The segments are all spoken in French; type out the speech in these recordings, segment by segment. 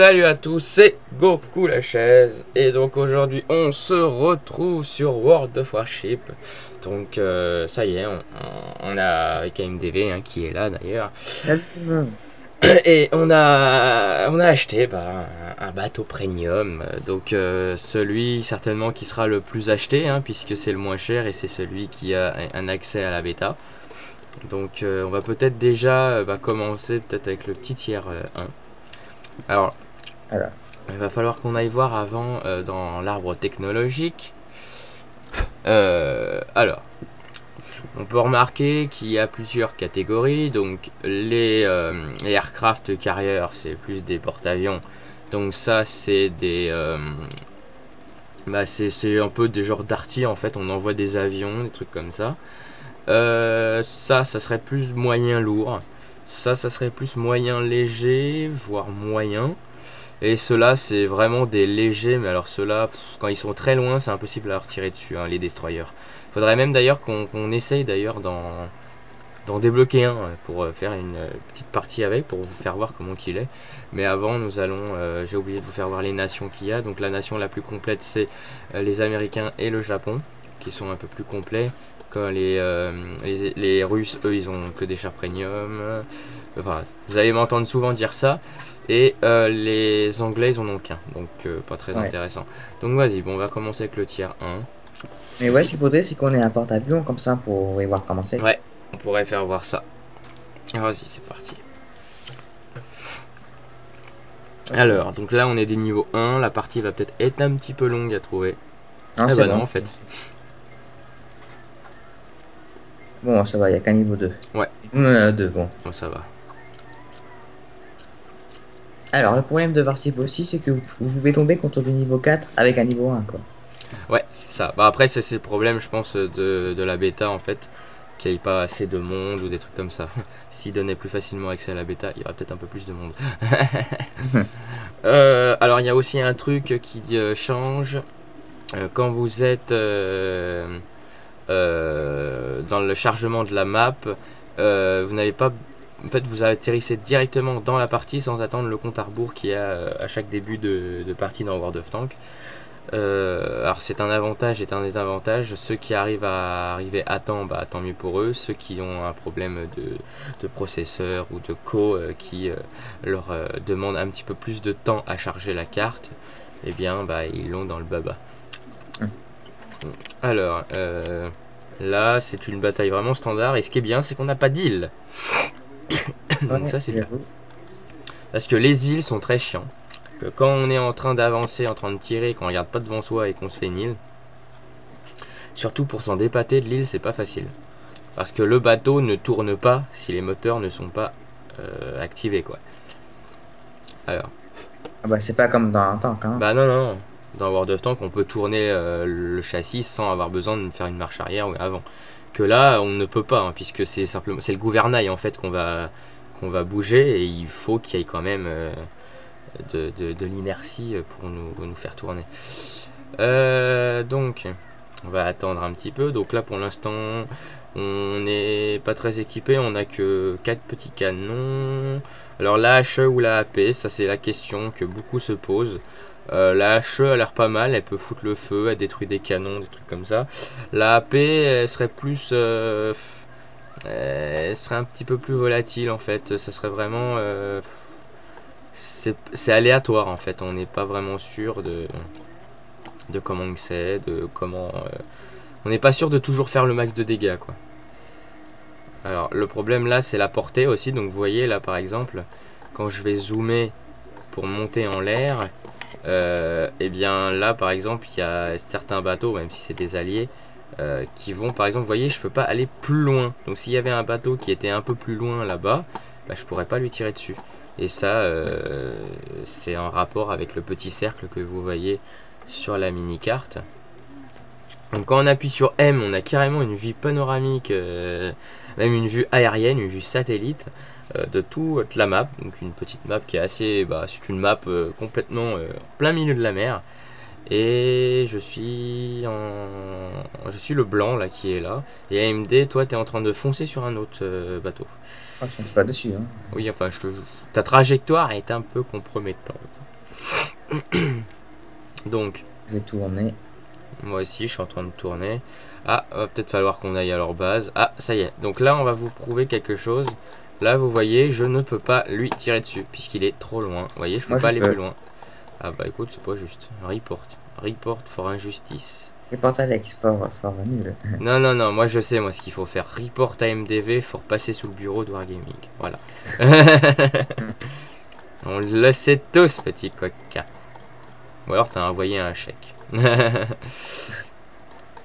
Salut à tous, c'est Goku la chaise. Et donc aujourd'hui on se retrouve sur World of Warship. Donc ça y est, on a avec AMDV qui est là d'ailleurs. Salut tout le monde. Et on a acheté un bateau premium. Donc celui certainement qui sera le plus acheté puisque c'est le moins cher et c'est celui qui a un accès à la bêta. Donc on va peut-être déjà commencer peut-être avec le petit tiers 1. Alors, Alors, il va falloir qu'on aille voir avant dans l'arbre technologique. Alors, on peut remarquer qu'il y a plusieurs catégories. Donc, les aircraft carriers, c'est plus des porte-avions. Donc ça, c'est des... c'est un peu des genres d'arty en fait. On envoie des avions, des trucs comme ça. Ça serait plus moyen lourd. Ça serait plus moyen léger, voire moyen. Et ceux-là, c'est vraiment des légers, mais alors ceux-là, quand ils sont très loin, c'est impossible à leur tirer dessus, les destroyers. Faudrait même d'ailleurs qu'on essaye d'ailleurs d'en débloquer un pour faire une petite partie avec, pour vous faire voir comment qu'il est. Mais avant, nous allons, j'ai oublié de vous faire voir les nations qu'il y a. Donc la nation la plus complète, c'est les Américains et le Japon, qui sont un peu plus complets. Quand les Russes, eux, ils ont que des chars premium. Enfin, vous allez m'entendre souvent dire ça. Et les Anglais, ils en ont qu'un. Donc, pas très ouais. intéressant. Donc, vas-y, bon, on va commencer avec le tiers 1. Mais ouais, ce qu'il faudrait, c'est qu'on ait un porte-avions comme ça pour y voir comment c'est. Ouais, on pourrait faire voir ça. Vas-y, c'est parti. Ok. Alors, donc là, on est des niveaux 1. La partie va peut-être être un petit peu longue à trouver. Non, Eh c'est bah non, bon. en fait. Bon, ça va, il n'y a qu'un niveau 2. Ouais, Et nous, on en a deux, bon. bon, ça va. Alors, le problème de Varsip aussi, c'est que vous pouvez tomber contre du niveau 4 avec un niveau 1, quoi. Ouais, c'est ça. Bah après, c'est le problème, je pense, de la bêta, en fait. Qu'il n'y ait pas assez de monde ou des trucs comme ça. S'ils donnaient plus facilement accès à la bêta, il y aurait peut-être un peu plus de monde. Alors, il y a aussi un truc qui change. Quand vous êtes dans le chargement de la map, vous n'avez pas... En fait, vous atterrissez directement dans la partie sans attendre le compte à rebours qu'il y a à chaque début de partie dans World of Tanks. Alors c'est un avantage et un désavantage. Ceux qui arrivent à arriver à temps, tant mieux pour eux. Ceux qui ont un problème de processeur ou de qui leur demande un petit peu plus de temps à charger la carte, eh bien ils l'ont dans le baba. Alors là c'est une bataille vraiment standard et ce qui est bien c'est qu'on n'a pas d'île. Donc Ouais, ça c'est bien. j'avoue. Parce que les îles sont très chiants. Que quand on est en train d'avancer, en train de tirer, qu'on regarde pas devant soi et qu'on se fait une île, surtout pour s'en dépater de l'île, c'est pas facile. Parce que le bateau ne tourne pas si les moteurs ne sont pas activés, quoi. Alors, Ah bah, c'est pas comme dans un tank, hein. bah non. Dans World of Tanks, on peut tourner le châssis sans avoir besoin de faire une marche arrière ou avant. Que là, on ne peut pas, puisque c'est simplement, c'est le gouvernail en fait qu'on va bouger et il faut qu'il y ait quand même de l'inertie pour nous faire tourner. Donc, on va attendre un petit peu. Donc là, pour l'instant, on n'est pas très équipé. On n'a que 4 petits canons. Alors la HE ou la AP, ça c'est la question que beaucoup se posent. La HE a l'air pas mal, elle peut foutre le feu, elle détruit des canons, des trucs comme ça. La AP, elle serait plus... elle serait un petit peu plus volatile en fait. Ça serait vraiment... c'est aléatoire en fait, on n'est pas vraiment sûr de comment c'est, de comment... on n'est pas sûr de toujours faire le max de dégâts quoi. Alors le problème là c'est la portée aussi, donc vous voyez là par exemple, quand je vais zoomer pour monter en l'air, et bien là par exemple il y a certains bateaux, même si c'est des alliés, qui vont par exemple, vous voyez je peux pas aller plus loin, donc s'il y avait un bateau qui était un peu plus loin là-bas, je pourrais pas lui tirer dessus. Et ça, c'est en rapport avec le petit cercle que vous voyez sur la mini-carte. Donc quand on appuie sur M, on a carrément une vue panoramique, même une vue aérienne, une vue satellite de toute la map. Donc une petite map qui est assez... c'est une map complètement en plein milieu de la mer. Et je suis le blanc là qui est là. Et AMD, toi tu es en train de foncer sur un autre bateau. Ah, je fonce pas dessus, hein. Oui, enfin, ta trajectoire est un peu compromettante. Donc, Je vais tourner. moi aussi, je suis en train de tourner. Ah, va peut-être falloir qu'on aille à leur base. Ah, ça y est. Donc là, on va vous prouver quelque chose. Là, vous voyez, je ne peux pas lui tirer dessus, puisqu'il est trop loin. Vous voyez, je peux Moi, pas je aller plus peux. loin. Ah bah écoute, c'est pas juste. Report. Report for injustice. Report Alex, fort nul. Non, non, non, moi je sais, moi ce qu'il faut faire. Report à MDV, faut repasser sous le bureau de Wargaming. Voilà. On le sait tous, petit coquin. Ou alors t'as envoyé un chèque.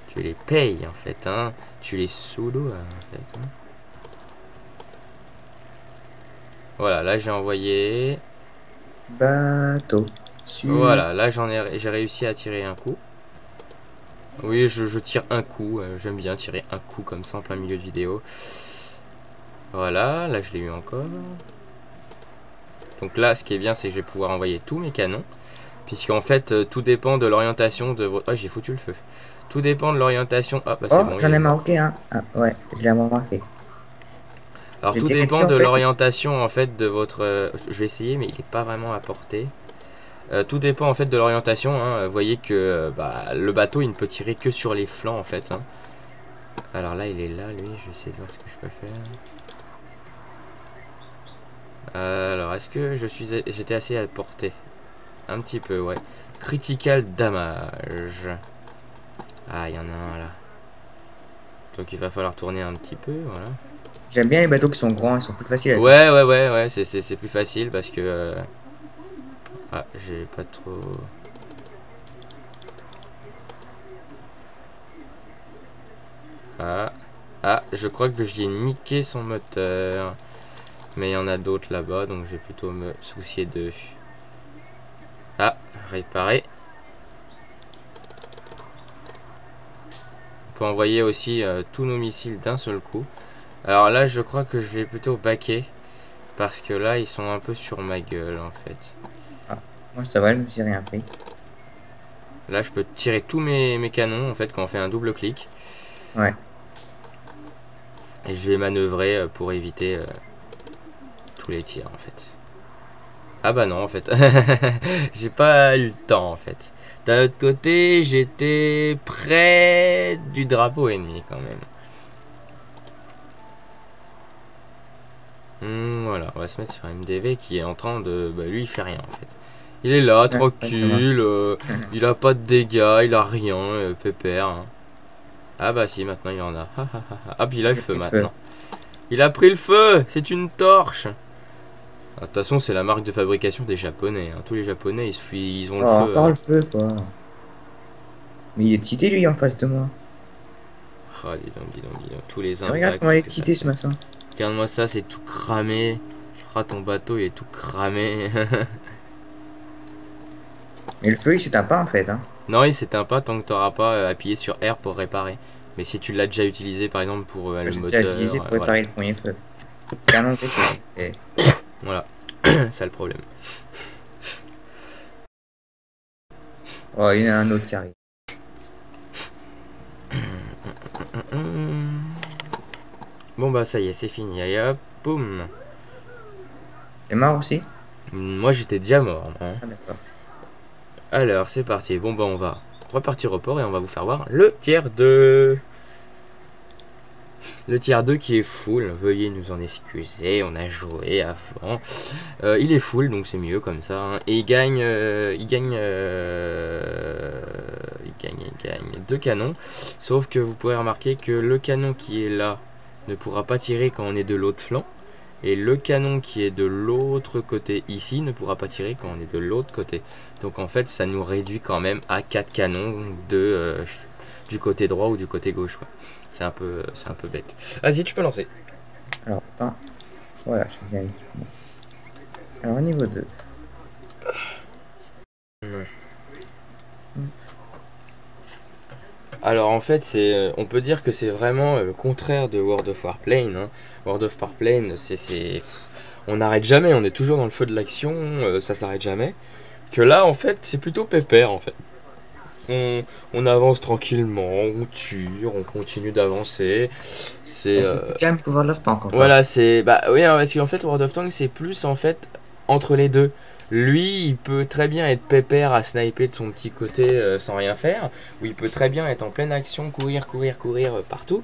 Tu les payes en fait, hein. Tu les sous-loues en fait. Hein. Voilà, là j'ai envoyé. Bateau. Voilà, là j'ai réussi à tirer un coup. Oui, je tire un coup. J'aime bien tirer un coup comme ça en plein milieu de vidéo. Voilà, là je l'ai eu encore. Donc là, ce qui est bien, c'est que je vais pouvoir envoyer tous mes canons. Puisqu'en fait, tout dépend de l'orientation de votre... Ah, j'ai foutu le feu. Tout dépend de l'orientation... Ah, bah c'est Oh, bon, il j'en est ai mort. marqué un. Ah, ouais, je l'ai remarqué. Alors J'ai tout tiré dessus dépend en de fait. l'orientation en fait de votre... je vais essayer, mais il n'est pas vraiment à portée. Tout dépend en fait de l'orientation. Hein. Vous voyez que bah, le bateau, il ne peut tirer que sur les flancs en fait. Hein. Alors là, il est là, lui. Je vais essayer de voir ce que je peux faire. Alors, est-ce que j'étais assez à portée? Un petit peu, ouais. Critical damage. Ah, il y en a un là. Donc il va falloir tourner un petit peu, voilà. J'aime bien les bateaux qui sont grands, ils sont plus faciles à toucher. Ouais, c'est plus facile parce que... Ah, j'ai pas trop... Ah, ah, je crois que j'ai niqué son moteur. Mais il y en a d'autres là-bas, donc je vais plutôt me soucier d'eux. Ah, réparer. On peut envoyer aussi tous nos missiles d'un seul coup. Alors là, je crois que je vais plutôt baquer. Parce que là, ils sont un peu sur ma gueule, en fait. Ah, moi ça va, je me suis rien pris. Là, je peux tirer tous mes canons, en fait, quand on fait un double clic. Ouais. Et je vais manœuvrer pour éviter tous les tirs, en fait. Ah bah non, en fait. J'ai pas eu le temps, en fait. D'un autre côté, j'étais près du drapeau ennemi, quand même. Voilà, on va se mettre sur MDV qui est en train de... Bah lui, il fait rien, en fait. Il est là, tranquille. Il a pas de dégâts, il a rien, pépère. Hein. Ah bah si, maintenant il y en a. Ah puis il a le feu maintenant. Il a pris le feu. C'est une torche. De toute façon, c'est la marque de fabrication des Japonais. Hein. Tous les Japonais, ils ont le feu. Encore Hein. le feu, quoi. Mais il est cheaté, lui, en face de moi. Oh, dis donc, dis donc, dis donc. Tous les Regarde impacts comment il est que ça cheaté, fait. ce maçon. Regarde-moi ça, c'est tout cramé. Je crois ton bateau, il est tout cramé. Mais le feu, il s'éteint pas, en fait. Hein. Non, il s'éteint pas tant que tu n'auras pas appuyé sur R pour réparer. Mais si tu l'as déjà utilisé, par exemple, pour le J'ai moteur... déjà utilisé pour voilà. réparer le premier feu. Canon de feu. Et... Voilà, c'est le problème. Oh, il y en a un autre qui arrive. Bon bah ça y est, c'est fini. Allez hop, boum. T'es mort aussi? Moi j'étais déjà mort. Hein. Ah, d'accord. Alors c'est parti. Bon bah on va repartir au port et on va vous faire voir le tiers 2. Le tiers 2 qui est full. Veuillez nous en excuser. On a joué avant. Il est full donc c'est mieux comme ça. Hein. Et il gagne 2 canons. Sauf que vous pourrez remarquer que le canon qui est là ne pourra pas tirer quand on est de l'autre flanc. Et le canon qui est de l'autre côté ici ne pourra pas tirer quand on est de l'autre côté. Donc en fait ça nous réduit quand même à 4 canons du côté droit ou du côté gauche. C'est un peu bête. Vas-y, tu peux lancer. Alors, attends. Voilà, je bien l'équipement. Alors, au niveau 2. Alors en fait, on peut dire que c'est vraiment le contraire de World of Warplane. Hein. World of Warplane, on n'arrête jamais, on est toujours dans le feu de l'action, ça s'arrête jamais. Que là, en fait, c'est plutôt pépère, en fait. On avance tranquillement, on tire, on continue d'avancer. C'est plus calme que World of Tanks encore. Voilà, c'est... Bah oui, hein, parce qu'en fait, World of Tanks, c'est plus, en fait, entre les deux. Lui, il peut très bien être pépère à sniper de son petit côté sans rien faire, ou il peut très bien être en pleine action, courir, courir, courir partout.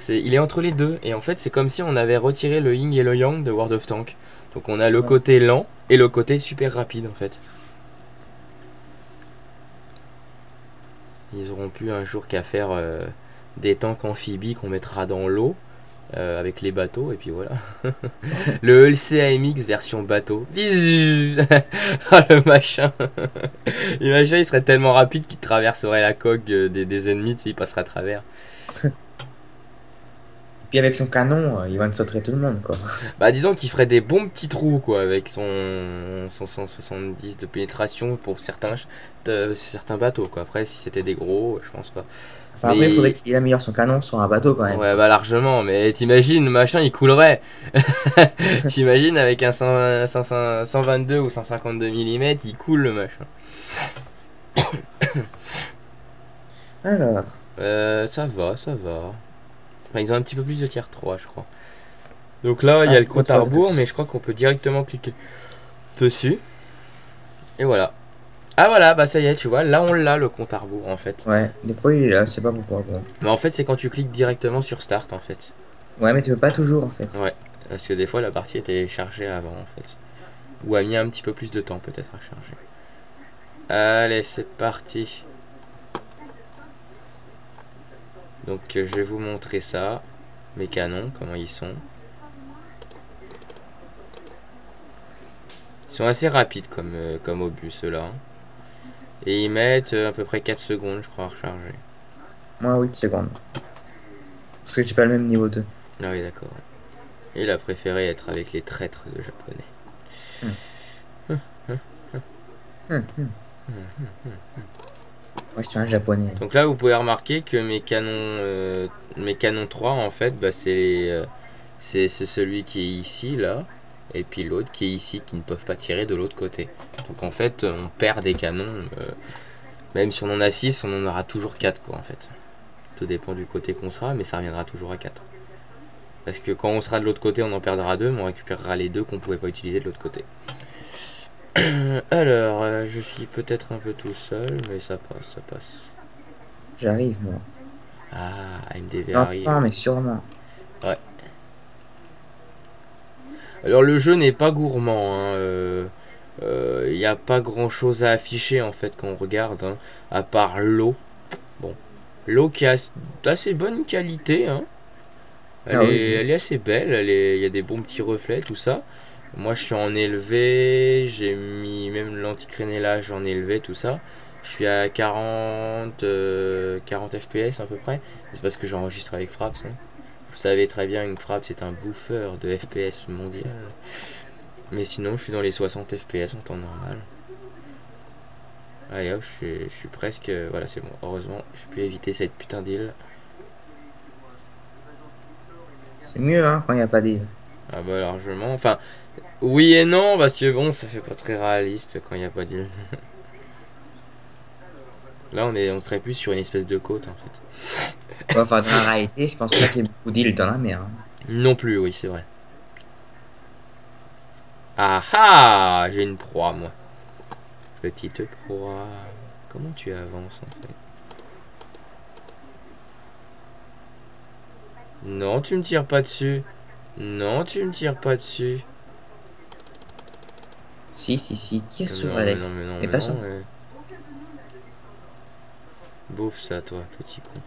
Il est entre les deux, et en fait, c'est comme si on avait retiré le yin et le yang de World of Tanks. Donc on a le Ouais. côté lent et le côté super rapide en fait. Ils auront plus un jour qu'à faire des tanks amphibies qu'on mettra dans l'eau avec les bateaux et puis voilà. Le LCAMX version bateau. Ah, le machin. Imagine, il serait tellement rapide qu'il traverserait la coque des ennemis, tu sais, il passerait à travers. Puis avec son canon, il va sauter tout le monde, quoi. Bah disons qu'il ferait des bons petits trous quoi avec son 170 de pénétration pour certains bateaux quoi. Après si c'était des gros, je pense pas. Enfin, après, il faudrait Mais qu'il améliore son canon sur un bateau quand même. ouais, Parce bah que... largement, mais t'imagines, le machin il coulerait. T'imagines avec un 122 ou 152 mm, il coule le machin. Alors, Ça va, ça va. Enfin, ils ont un petit peu plus de tier 3, je crois. Donc là, il y un a le niveau compte à 3 de rebours, mais plus. je crois qu'on peut directement cliquer dessus. Et voilà. Ah voilà, bah ça y est, tu vois, là on l'a le compte à rebours en fait. Ouais, des fois, il est là, c'est pas pourquoi. Bon. Mais en fait, c'est quand tu cliques directement sur Start en fait. Ouais, mais tu peux pas toujours, en fait. Ouais, parce que des fois la partie était chargée avant en fait. Ou a mis un petit peu plus de temps peut-être à charger. Allez, c'est parti. Donc je vais vous montrer ça. Mes canons, comment ils sont. Ils sont assez rapides comme obus ceux-là. Hein. Et ils mettent à peu près 4 secondes je crois à recharger. Moi, 8 secondes. Parce que j'ai pas le même niveau 2. Ah oui d'accord. Il a préféré être avec les traîtres de japonais. Hum, hum, hum. Moi, je suis un japonais. Donc là vous pouvez remarquer que mes canons 3 en fait bah, c'est celui qui est ici là. Et puis l'autre qui est ici qui ne peuvent pas tirer de l'autre côté. Donc en fait on perd des canons. Même si on en a 6 on en aura toujours 4 quoi en fait. Tout dépend du côté qu'on sera mais ça reviendra toujours à 4. Parce que quand on sera de l'autre côté on en perdra 2 mais on récupérera les 2 qu'on pouvait pas utiliser de l'autre côté. Alors je suis peut-être un peu tout seul mais ça passe, ça passe. J'arrive, moi. Ah, AMDV Lentement, arrive. mais sûrement. Ouais. Alors le jeu n'est pas gourmand. Il n'y a pas grand chose à afficher en fait quand on regarde. Hein, à part l'eau. Bon. L'eau qui a d'assez bonne qualité. Hein. Ah oui, oui. Elle est assez belle. Il y a des bons petits reflets, tout ça. Moi je suis en élevé. J'ai mis même l'anticrénelage en élevé, tout ça. Je suis à 40 FPS à peu près. C'est parce que j'enregistre avec Fraps. Hein. Vous savez très bien que Fraps c'est un bouffeur de FPS mondial. Mais sinon, je suis dans les 60 FPS en temps normal. Allez hop, je suis presque... Voilà, c'est bon. Heureusement, j'ai pu éviter cette putain d'île. C'est mieux, hein, quand il n'y a pas d'île. Ah bah largement. Enfin, oui et non, parce que bon, ça fait pas très réaliste quand il n'y a pas d'île. Là, on serait plus sur une espèce de côte en fait. Ouais, enfin, dans la réalité, je pense pas qu'il y ait beaucoup d'îles dans la mer. Hein. Non plus, oui, c'est vrai. Ah ah, j'ai une proie, moi. Petite proie. Comment tu avances en fait? Non, tu me tires pas dessus. Non, tu me tires pas dessus. Si, tire sur Non, mais non, Alex. mais non, Mais mais pas sur non. moi. Bouffe ça, toi, petit con.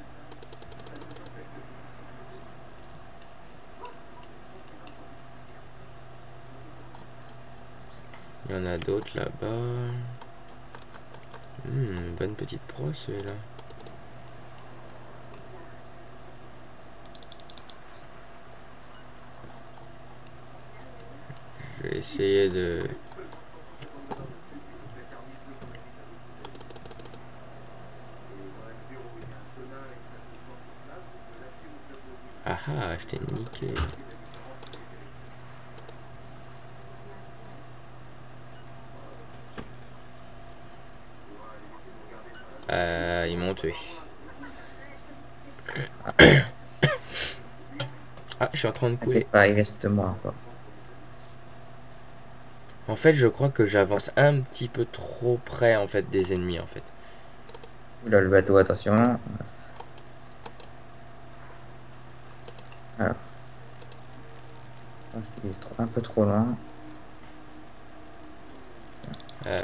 Il y en a d'autres là-bas. Bonne petite proie, celui-là. Je vais essayer de... Ah ah, je t'ai niqué. Ils m'ont tué. Ah, je suis en train de couler. T'inquiète pas, il reste moi encore. En fait, je crois que j'avance un petit peu trop près en fait des ennemis en fait. Oula, le bateau, attention. Alors, il est un peu trop loin. Ah,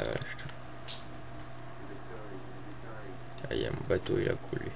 ah, y a mon bateau, il a coulé.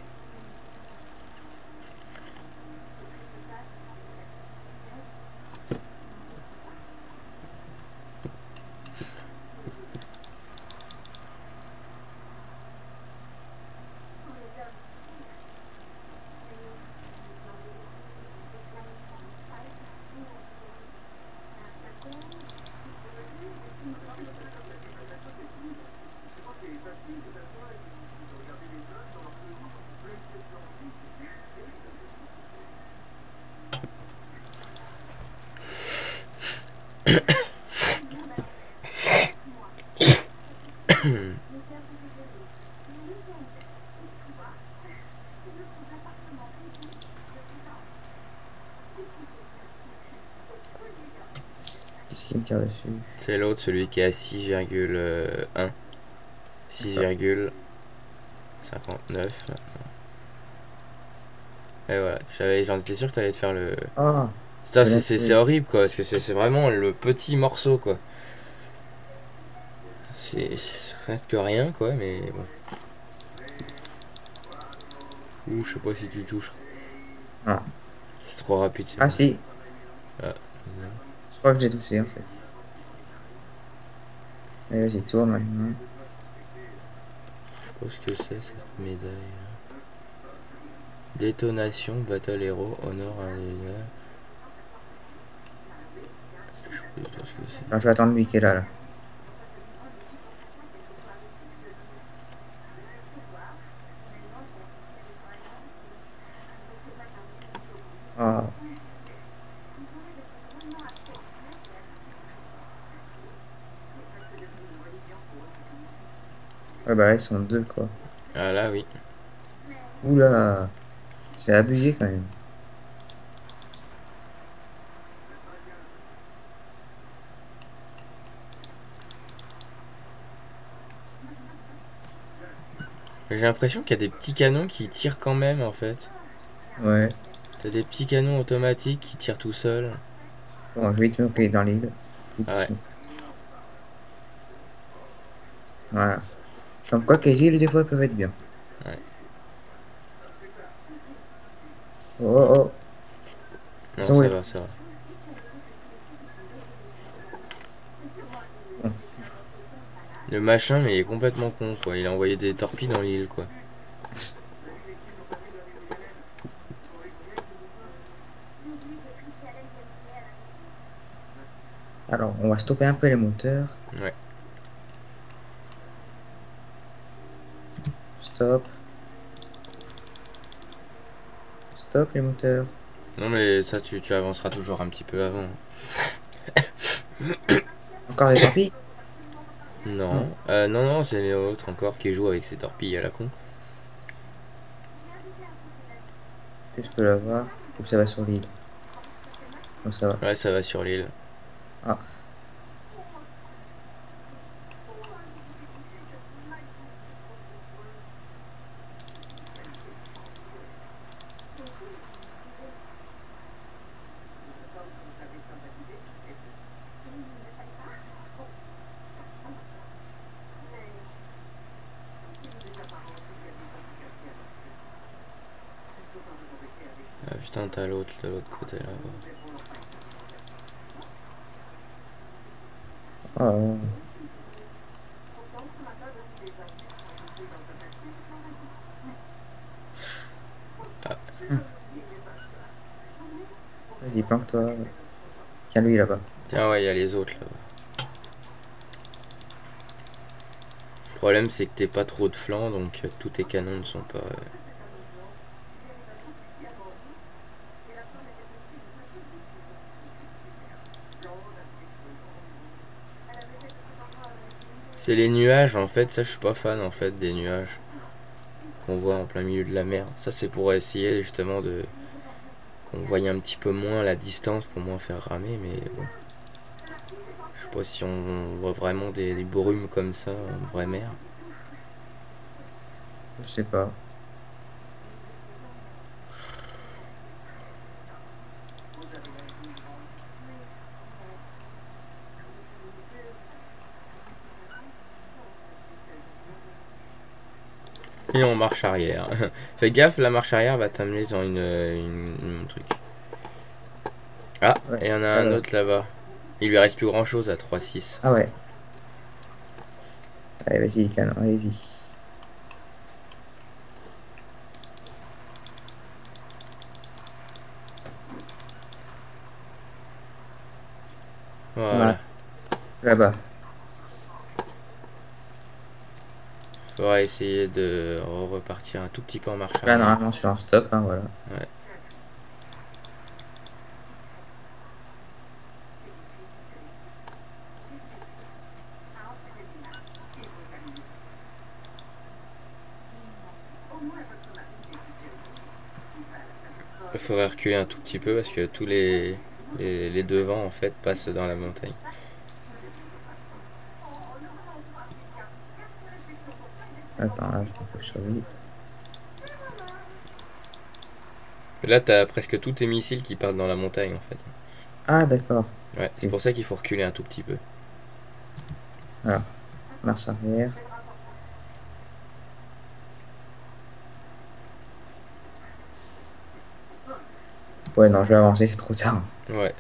Qu'est-ce qui me tire dessus? C'est l'autre, celui qui est à 6,1. 6,59. Et voilà, j'en étais sûr que t'allais te faire le... Ah, Ça, je viens de c'est trouver. horrible quoi, parce que c'est vraiment le petit morceau quoi. C'est presque rien quoi, mais bon. Ouh, je sais pas si tu touches. Ah, C'est trop rapide, c'est ah bon. si, Ah, je crois que j'ai touché en fait. Allez, vas-y, toi maintenant. je sais pas ce que c'est cette médaille là. Détonation, Battle Hero, Honor individuel. Je sais pas du tout ce que c'est. Non, je vais attendre lui qui est là. Ah, ouais, bah là, ils sont deux quoi. Ah là oui. Oula, c'est abusé quand même. J'ai l'impression qu'il y a des petits canons qui tirent quand même en fait. Ouais, T'as des petits canons automatiques qui tirent tout seuls. bon, je vais te monter dans l'île. Tout Ah ouais. doucement. Voilà. Comme quoi, que les îles, des fois, peuvent être bien. Ouais. Oh, oh, oh. Ils Non, sont où ça les... va, ça va. Bon. Le machin, mais il est complètement con, quoi. Il a envoyé des torpilles dans l'île, quoi. Alors, on va stopper un peu les moteurs. Ouais. Stop. Stop les moteurs. Non, mais ça, tu avanceras toujours un petit peu avant. Encore des torpilles? Non. Non. Non, non, c'est l'autre encore qui joue avec ses torpilles à la con. Est-ce que je peux l'avoir? Ou ça va sur l'île? Non, ça va. Ouais, ça va sur l'île. Ah, Ah putain, t'as l'autre, de l'autre côté là-bas. ah. Ah, Vas-y, planque-toi. Tiens, lui là-bas. tiens, ouais, il y a les autres là-bas. Le problème, c'est que t'es pas trop de flanc, donc tous tes canons ne sont pas. C'est les nuages, en fait. Ça, je suis pas fan, en fait, des nuages qu'on voit en plein milieu de la mer. Ça, c'est pour essayer justement de qu'on voie un petit peu moins la distance pour moins faire ramer, mais bon. Je pas si on voit vraiment des brumes comme ça en vraie mer. Je sais pas. Et on marche arrière. Fais gaffe, la marche arrière va t'amener dans un truc. Ah, Ouais. et il y en a un Alors. autre là-bas. Il lui reste plus grand chose à 3-6. Ah ouais. Allez, vas-y, canon, allez-y. Voilà. Là, là-bas. Faudra essayer de repartir un tout petit peu en marche Là, arrière. normalement, je suis en stop, hein, voilà. Ouais. Il faudrait reculer un tout petit peu parce que tous les devants en fait passent dans la montagne. Attends, là, je peux sur lui. Là, t'as presque tous tes missiles qui partent dans la montagne en fait. Ah, d'accord. Ouais, c'est Ok. pour ça qu'il faut reculer un tout petit peu. Alors, marche arrière. Ouais, non, je vais avancer, c'est trop tard. Ouais.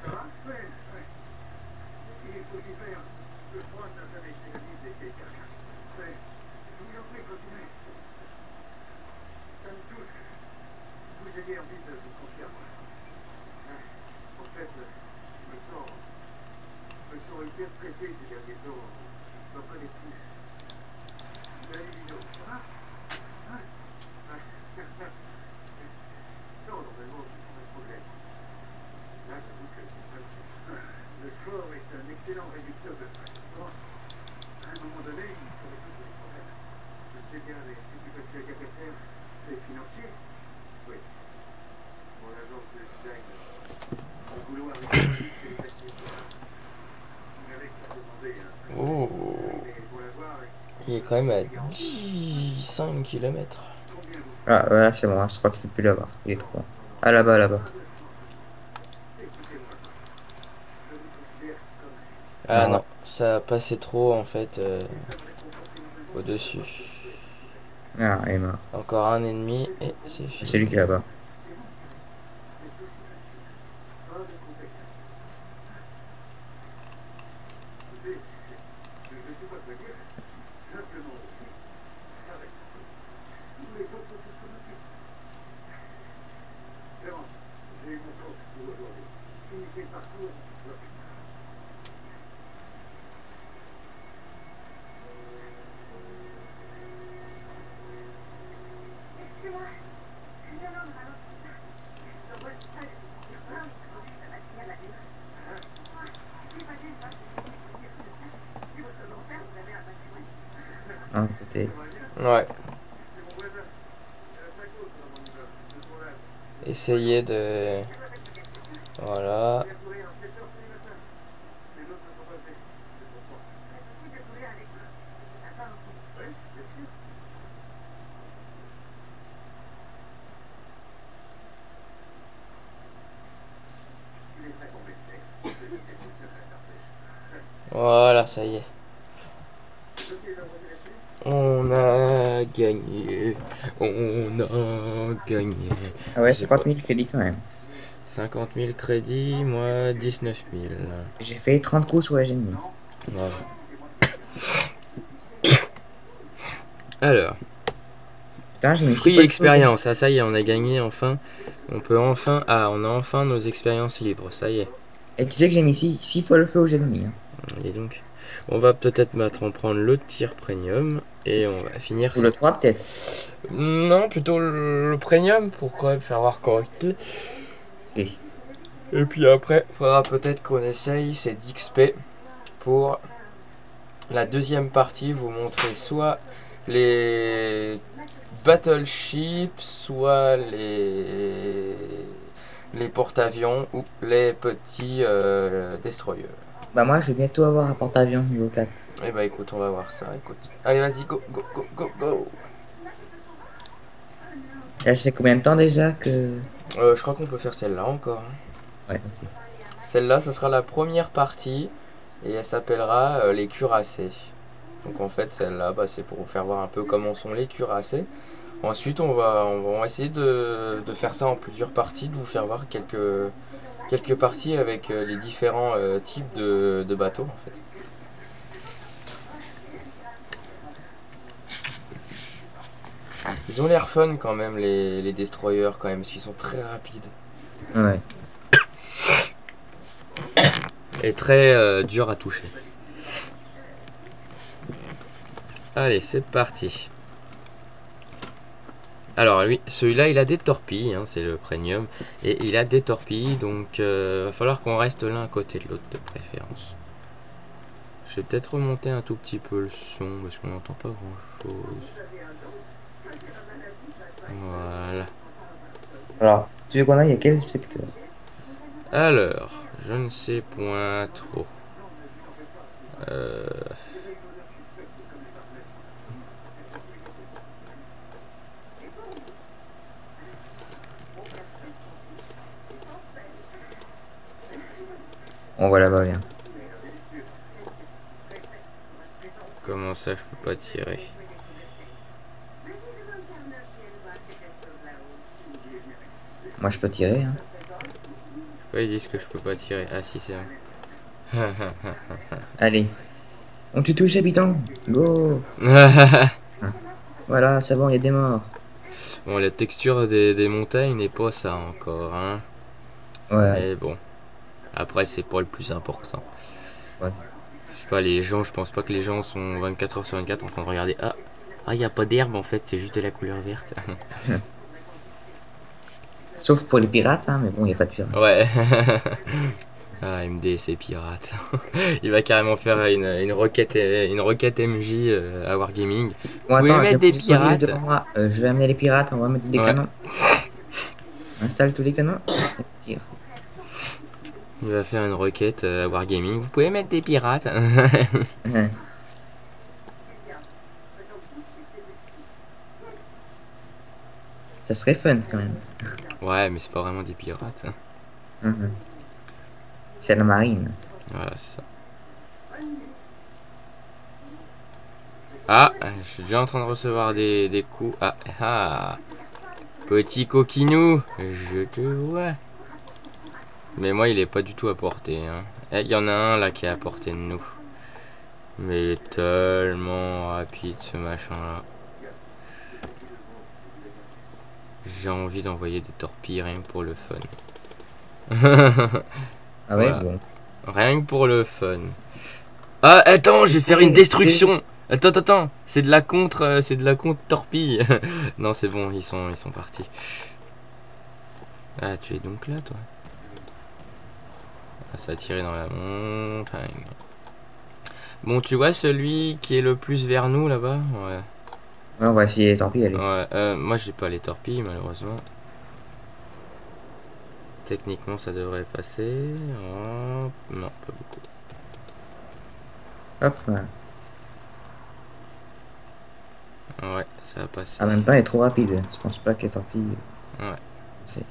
Oh. Il est quand même à 5 km. Ah, voilà, c'est bon, hein, je crois que je peux plus l'avoir. Il est trop loin. Ah, là-bas, là-bas. Ah Non, ouais. non, ça a passé trop en fait au-dessus. Ah, il est mort. Encore un ennemi et c'est C'est lui fini. qui est là-bas. Un côté. Ouais. Essayez de... Voilà. Voilà, ça y est. On a gagné. On a gagné. Ah ouais, Je sais pas. 50 000 crédits quand même. 50 000 crédits, moi 19 000. J'ai fait 30 coups sur la ennemie. Voilà. Alors, Putain, j'ai mis 6 free fois le feu aux ennemis. expérience. Ah, ça y est, on a gagné enfin. On peut enfin. Ah, on a enfin nos expériences libres. Ça y est. Et tu sais que j'ai mis 6 fois le feu aux ennemis. Hein. Et donc, on va peut-être mettre en prendre le tir premium. Et on va finir Ou le cette... 3 peut-être. Non, plutôt le premium pour quand même faire voir correctement. Ok. Et puis après, faudra peut-être qu'on essaye ces XP pour la deuxième partie, vous montrer soit les battleships, soit les porte-avions ou les petits destroyers. Bah moi je vais bientôt avoir un porte-avions niveau 4. Eh bah écoute, on va voir ça, écoute. Allez, vas-y, go, go, go, go, go. Là ça fait combien de temps déjà que... Je crois qu'on peut faire celle-là encore, hein. Ouais, ok. Celle-là, ça sera la première partie et elle s'appellera les cuirassés. Donc en fait, celle-là, bah, c'est pour vous faire voir un peu comment sont les cuirassés. Ensuite, on va essayer de faire ça en plusieurs parties, de vous faire voir quelques parties avec les différents types de bateaux en fait. Ils ont l'air fun quand même, les destroyers quand même, parce qu'ils sont très rapides. Ouais. Et très durs à toucher. Allez, c'est parti. Alors lui, celui-là, il a des torpilles, hein, c'est le premium, et il a des torpilles, donc va falloir qu'on reste l'un à côté de l'autre de préférence. Je vais peut-être remonter un tout petit peu le son, parce qu'on n'entend pas grand-chose. Voilà. Alors, tu veux qu'on aille à quel secteur? Alors, je ne sais point trop. Euh... On voit là-bas, bien. Comment ça, je peux pas tirer? Moi je peux tirer, hein. Pourquoi ils disent que je peux pas tirer? Ah si, c'est Allez. On tue tous les habitants. Go. vrai. Hein. Voilà, c'est bon, il y a des morts. Bon, la texture des montagnes n'est pas ça encore, hein. Ouais, Mais bon, après, c'est pas le plus important. ouais. Je sais pas, les gens, je pense pas que les gens sont 24 heures sur 24 en train de regarder. Ah, y a pas d'herbe en fait, c'est juste de la couleur verte. Sauf pour les pirates, hein, mais bon, il n'y a pas de pirates. Ouais. Ah, MD, c'est pirate. Il va carrément faire une requête MJ à Wargaming. Vous Bon, pouvez attends, j'ai mettre des posé sur l'île pirates? devant moi. Je vais amener les pirates, on va mettre des Ouais. canons. On installe tous les canons. Et tire. Il va faire une requête à Wargaming. Vous pouvez mettre des pirates? Ça serait fun quand même. Ouais, mais c'est pas vraiment des pirates. Mhm. C'est la marine. Voilà, c'est ça. Ah, je suis déjà en train de recevoir des coups. Ah. Petit coquinou, je te vois. Mais moi, il est pas du tout à portée, hein. Il y en a un là qui est à portée de nous. Mais il est tellement rapide ce machin là. J'ai envie d'envoyer des torpilles rien que pour le fun. Ah ouais, Voilà. bon. Rien que pour le fun. Ah, attends, je vais faire une destruction. Attends. C'est de la contre torpille. Non, c'est bon, ils sont partis. Ah, tu es donc là, toi. Ah, ça a tiré dans la montagne. Bon, tu vois celui qui est le plus vers nous là-bas? Ouais. Ouais, on va essayer les torpilles, allez. Ouais, moi j'ai pas les torpilles malheureusement. Techniquement ça devrait passer. Hop, non, pas beaucoup. Hop, voilà. Ouais, ça a passé. En même temps, il est trop rapide. Je pense pas que les torpilles. Ouais. C'est...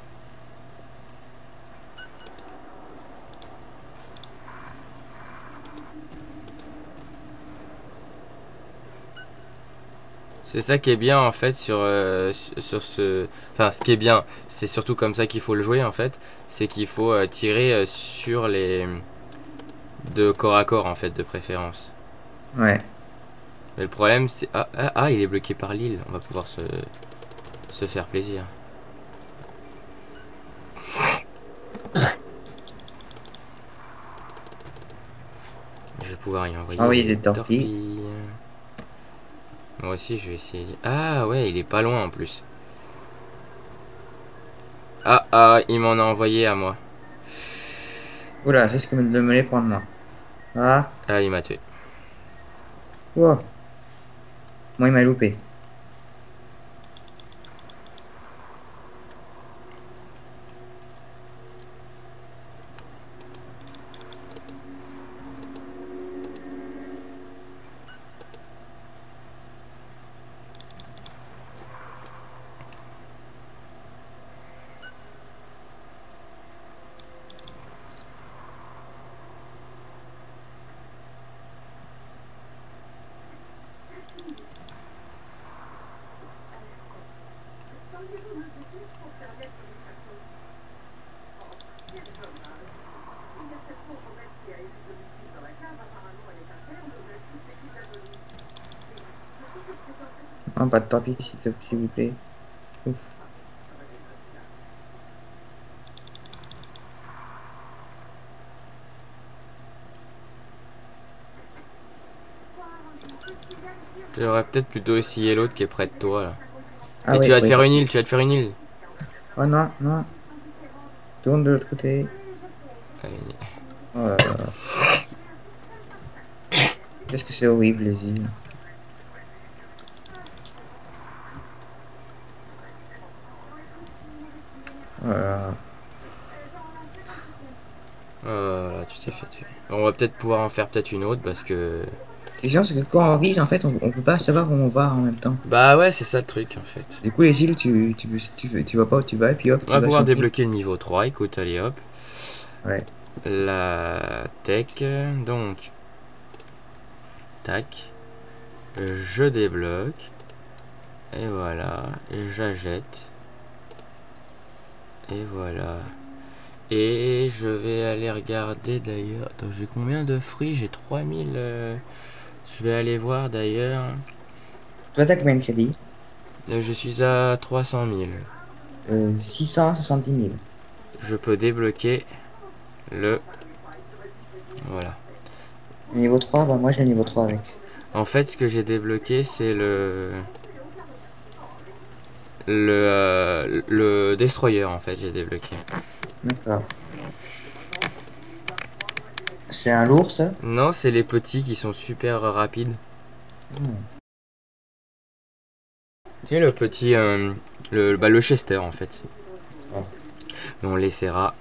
C'est ça qui est bien en fait sur ce. Enfin, ce qui est bien, c'est surtout comme ça qu'il faut le jouer en fait. C'est qu'il faut tirer sur les. De corps à corps en fait, de préférence. Ouais. Mais le problème c'est. Il est bloqué par l'île. On va pouvoir se faire plaisir. Je vais pouvoir y envoyer Des torpilles. torpilles. Moi aussi je vais essayer. Ah ouais, il est pas loin en plus. Il m'en a envoyé à moi. Oula, c'est ce que de me les prendre, moi. Ah, Ah, il m'a tué. wow. Moi, il m'a loupé. Non, pas de torpille, s'il vous plaît. Ouf. Tu devrais peut-être plutôt essayer l'autre qui est près de toi là. Ah Et oui, tu vas te oui. faire une île, tu vas te faire une île. Oh non, non. Tourne de l'autre côté. Oh là là. Qu'est-ce que c'est horrible, les îles. Oh là là. Là, tu t'es fait tuer. On va peut-être pouvoir en faire peut-être une autre parce que... La question, c'est que quand on vise, en fait, on peut pas savoir où on va en même temps. Bah ouais, c'est ça le truc en fait. Du coup, les îles, tu vas pas où tu vas, et puis hop, On tu va vas pouvoir sur une île. débloquer le niveau 3, écoute, allez hop. Ouais. La tech, donc... Tac. Je débloque. Et voilà. Et j'achète. Et voilà. Et je vais aller regarder d'ailleurs. Attends, j'ai combien de fruits? J'ai 3000. Je vais aller voir d'ailleurs. Toi, t'as combien de crédits? Je suis à 300 000. 670 000. Je peux débloquer le... Voilà. Niveau 3, bah moi j'ai le niveau 3 avec. En fait, ce que j'ai débloqué, c'est le destroyer, en fait, j'ai débloqué. D'accord. C'est un lourd, ça? Non, c'est les petits qui sont super rapides. Tu sais, le petit... le Chester, en fait. Oh. Mais on l'essaiera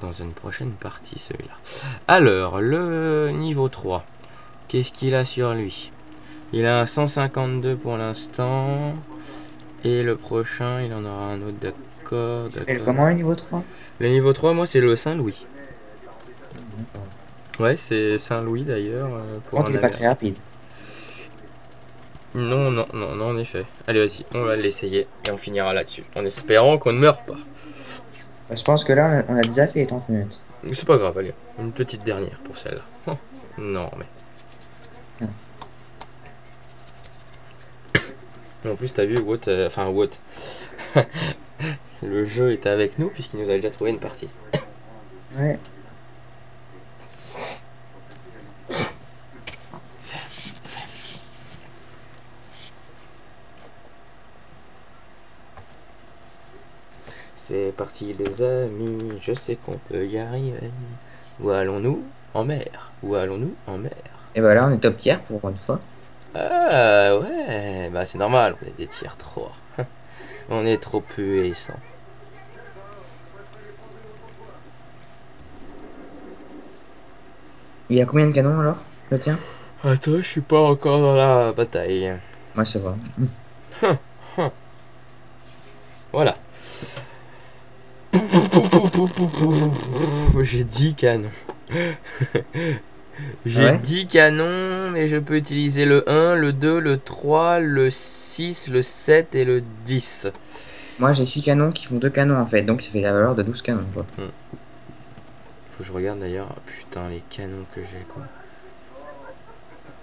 dans une prochaine partie, celui-là. Alors, le niveau 3. Qu'est-ce qu'il a sur lui? Il a un 152 pour l'instant. Et le prochain, il en aura un autre, d'accord. Comment le niveau 3? Le niveau 3, moi, c'est le Saint-Louis. D'accord. Ouais, c'est Saint-Louis d'ailleurs. Contre, il est pas très rapide. Non, non, non, non, en effet. Allez, vas-y, on va l'essayer et on finira là-dessus. En espérant qu'on ne meure pas. Bah, je pense que là, on a déjà fait les 30 minutes. C'est pas grave, allez. Une petite dernière pour celle-là. Oh, non, mais. En plus, t'as vu, enfin, le jeu était avec nous puisqu'il nous a déjà trouvé une partie. Ouais. C'est parti les amis, je sais qu'on peut y arriver. Où allons-nous? En mer. Où allons-nous? En mer. Et bah là, on est top tier pour une fois. Ah ouais, bah c'est normal, on est des tiers 3. On est trop puissant. Il y a combien de canons alors? Le tien? Attends, je suis pas encore dans la bataille. Moi, ça va. Voilà. J'ai 10 canons. J'ai Ouais. 10 canons, mais je peux utiliser le 1, le 2, le 3, le 6, le 7 et le 10. Moi, j'ai 6 canons qui font 2 canons en fait, donc ça fait la valeur de 12 canons quoi. Faut que je regarde d'ailleurs. Putain, les canons que j'ai quoi.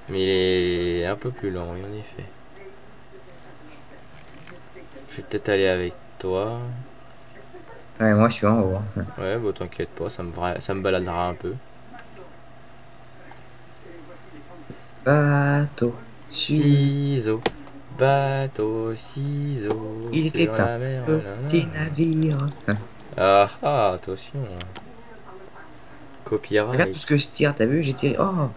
Mais il est un peu plus lent, oui, en effet. Je vais peut-être aller avec toi. Ouais, moi je suis en haut. Hein. Ouais, bah t'inquiète pas, ça me baladera un peu. Bateau. Ciseaux, bateau, ciseaux. Il était sur la un mer. petit navire. Ah ah, attention. Regarde tout ce Copyright. que je tire, t'as vu? J'ai tiré. Oh!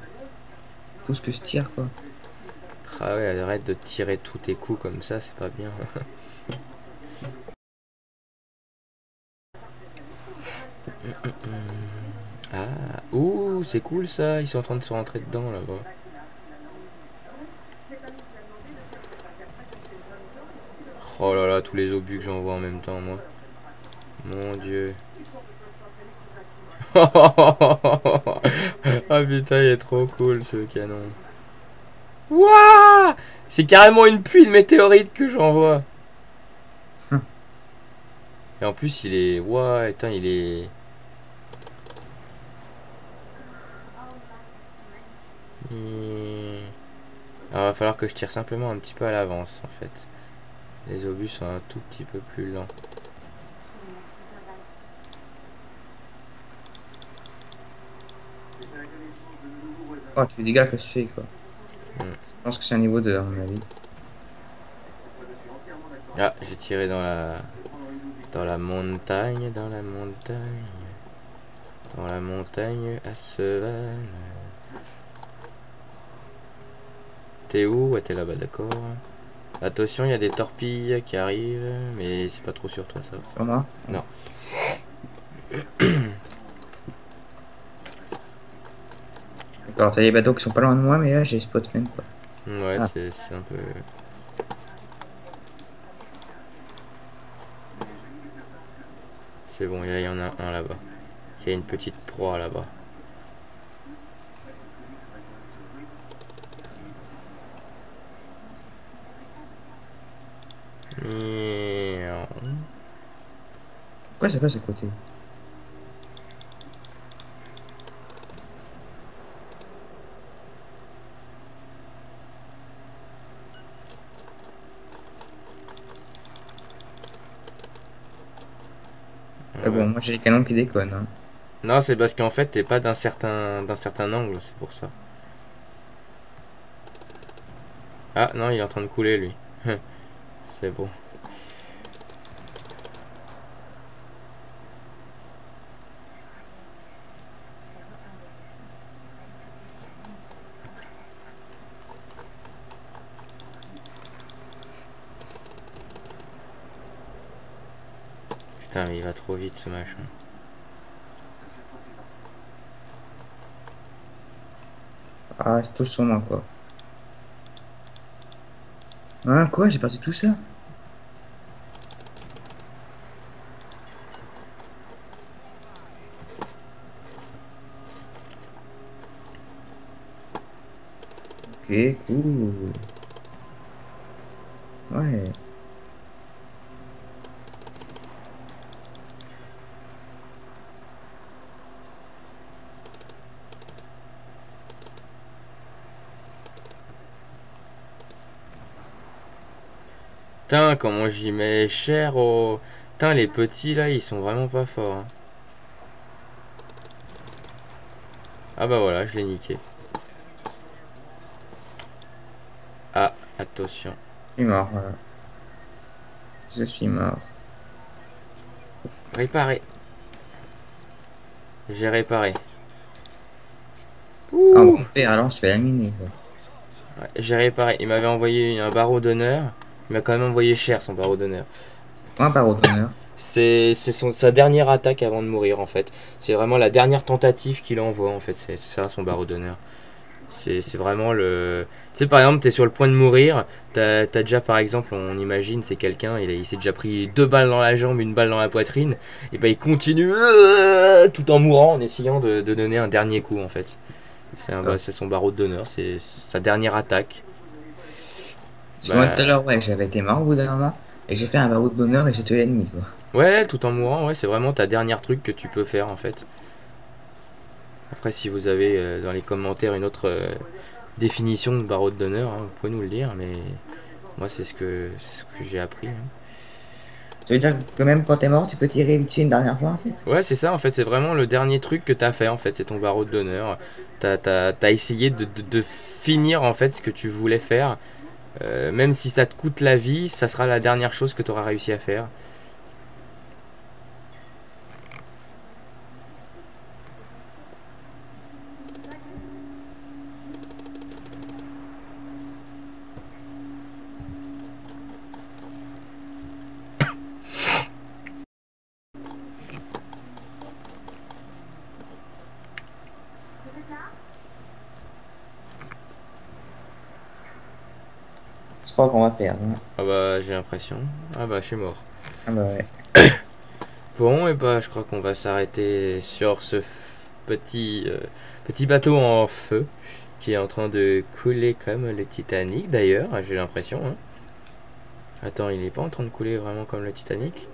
Tout ce que je tire quoi. Ah ouais, arrête de tirer tous tes coups comme ça, c'est pas bien. Ah, ouh, c'est cool ça, ils sont en train de se rentrer dedans là-bas. Oh là là, tous les obus que j'envoie en même temps, moi. Mon dieu. Ah putain, il est trop cool ce canon. Wouah! C'est carrément une pluie de météorites que j'envoie. Et en plus, il est... Ouais, attends, il est... Alors, va falloir que je tire simplement un petit peu à l'avance, en fait. Les obus sont un tout petit peu plus lents. Oh, tu fais des dégâts que je fais, quoi. Hmm. Je pense que c'est un niveau 2, à mon avis. Ah, j'ai tiré dans la... Dans la montagne, dans la montagne... Dans la montagne à Sevan. T'es où? Ouais, t'es là-bas, d'accord. Attention, il y a des torpilles qui arrivent, mais c'est pas trop sur toi, ça. Sur moi? Non. D'accord, t'as des bateaux qui sont pas loin de moi, mais là, j'ai spot même pas. Ouais, Ah, c'est un peu... C'est bon, il y en a un là-bas. Il y a une petite proie là-bas. pourquoi ça passe à côté? Ah Ouais. bon, moi j'ai les canons qui déconnent, hein. Non, c'est parce qu'en fait, t'es pas d'un certain angle, c'est pour ça. Ah, non, il est en train de couler, lui. C'est bon. Putain, mais il va trop vite, ce machin. Ah, c'est tout sur moi, quoi. Hein, quoi? J'ai perdu tout ça? Ok, cool. Ouais. Putain, comment j'y mets cher au... Putain, les petits, là, ils sont vraiment pas forts, hein. Ah bah voilà, je l'ai niqué. Ah, attention. Je suis mort, voilà. Je suis mort. Réparé. J'ai réparé. Ah, Ouh, bon, père, alors je fais laminer, quoi. ouais, j'ai réparé. Il m'avait envoyé un barreau d'honneur. Il m'a quand même envoyé cher, son barreau d'honneur. Un barreau d'honneur. C'est sa dernière attaque avant de mourir, en fait. C'est vraiment la dernière tentative qu'il envoie, en fait. C'est ça, son barreau d'honneur. C'est vraiment le... Tu sais, par exemple, t'es sur le point de mourir. T'as déjà, par exemple, on imagine, c'est quelqu'un, il s'est déjà pris 2 balles dans la jambe, une balle dans la poitrine. Et ben, il continue tout en mourant, en essayant de donner un dernier coup, en fait. C'est son barreau d'honneur, c'est sa dernière attaque. Parce que moi tout à Bah, l'heure, ouais, j'avais été mort au bout d'un moment, et j'ai fait un barreau d'honneur et j'ai tué l'ennemi, quoi. ouais, tout en mourant, ouais, c'est vraiment ta dernière truc que tu peux faire, en fait. Après, si vous avez dans les commentaires une autre définition de barreau d'honneur, hein, vous pouvez nous le dire, mais moi, c'est ce que j'ai appris, hein. Ça veut dire que même quand t'es mort, tu peux tirer vite fait une dernière fois, en fait? Ouais, c'est ça, en fait, c'est vraiment le dernier truc que t'as fait, en fait, c'est ton barreau d'honneur. T'as essayé de finir, en fait, ce que tu voulais faire. Même si ça te coûte la vie, ça sera la dernière chose que t'auras réussi à faire. Je crois qu'on va perdre, hein. Ah bah, j'ai l'impression. Ah bah, je suis mort. Ah bah ouais. Bon, et bah, je crois qu'on va s'arrêter sur ce petit bateau en feu qui est en train de couler comme le Titanic, d'ailleurs, j'ai l'impression, hein. Attends, il est pas en train de couler vraiment comme le Titanic?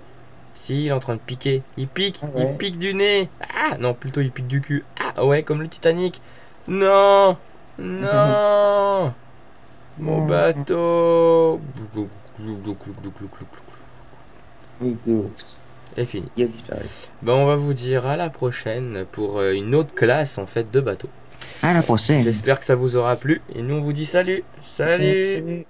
Si, il est en train de piquer. Il pique, Ah ouais. il pique du nez. Ah, non, plutôt il pique du cul. Ah, ouais, comme le Titanic. Non, non, mon bateau. Et fini. Il a disparu. Ben, on va vous dire à la prochaine pour une autre classe en fait de bateau. À la prochaine. J'espère que ça vous aura plu et nous on vous dit salut. Salut. Salut. Salut.